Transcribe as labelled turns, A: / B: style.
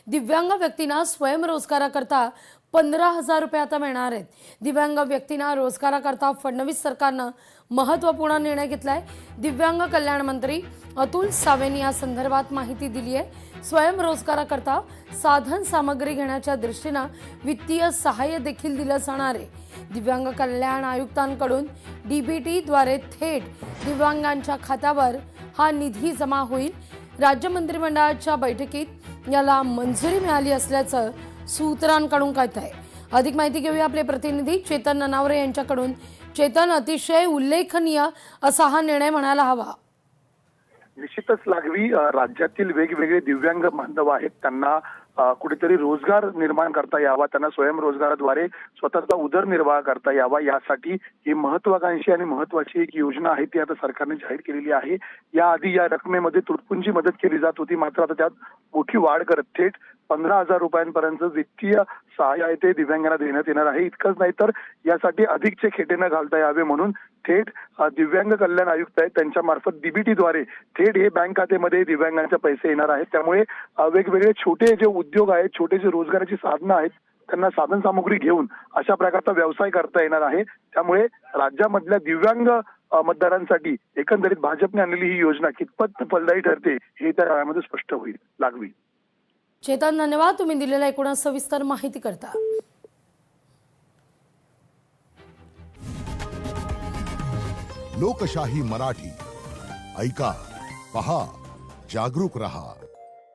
A: दिव्यांग व्यक्तींना स्वयंरोजगाराकरता 15,000 रुपये आता मिळणार आहेत। दिव्यांग व्यक्तींना रोजगाराकरता फडणवीस सरकारनं महत्त्वपूर्ण निर्णय घेतलाय। दिव्यांग कल्याण मंत्री अतुल सावेंनी या संदर्भात माहिती दिली आहे। स्वयंरोजगाराकरता साधन सामग्री घेण्याच्या दृष्टीने वित्तीय सहाय्य देखील दिलं जाणार आहे। दिव्यांग कल्याण आयुक्तांकडून डीबीटी द्वारे थेट दिव्यांगांच्या खात्यावर हा निधी जमा होईल। राज्य मंत्रिमंडळाच्या बैठकीत याला मंजुरी मिळाली असल्याचं सूत्रांकडून कळतंय। अधिक माहिती घेऊया आपले प्रतिनिधी चेतन ननावरे यांच्याकडून। चेतन, अतिशय उल्लेखनीय असा हा निर्णय म्हणायला हवा।
B: निश्चितच लागवी राज्यातील वेगवेगळे दिव्यांग बांधव आहेत, त्यांना कुठेतरी रोजगार निर्माण करता यावा, त्यांना स्वयंरोजगाराद्वारे स्वतःचा उदरनिर्वाह करता यावा, यासाठी ही महत्वाकांक्षी आणि महत्वाची एक योजना आहे ती आता सरकारने जाहीर केलेली आहे। याआधी या रकमेमध्ये तुटपुंजी मदत केली जात होती, मात्र आता त्यात मोठी वाढ करत थेट 15,000 रुपयांपर्यंत वित्तीय सहाय्य आहे ते दिव्यांगांना देण्यात येणार आहे। इतकंच नाही तर यासाठी अधिकचे खेटे न घालता यावे म्हणून थेट दिव्यांग कल्याण आयुक्त आहेत त्यांच्या मार्फत डीबीटीद्वारे थेट हे बँक खात्यामध्ये दिव्यांगांचे पैसे येणार आहेत। त्यामुळे वेगवेगळे छोटे जे उद्योग आहेत, छोटे जे रोजगाराची साधनं आहेत, त्यांना साधन सामुग्री घेऊन अशा प्रकारचा व्यवसाय करता येणार आहे। त्यामुळे राज्यामधल्या दिव्यांग मतदारांसाठी एकंदरीत भाजपने आणलेली ही योजना कितपत फलदायी ठरते हे त्या काळामध्ये स्पष्ट होईल। लागवी
A: चेतन, धन्यवाद तुम्ही दिलेल्या एकूण सविस्तर माहिती करता।
C: लोकशाही मराठी ऐका, पहा, जागरूक रहा।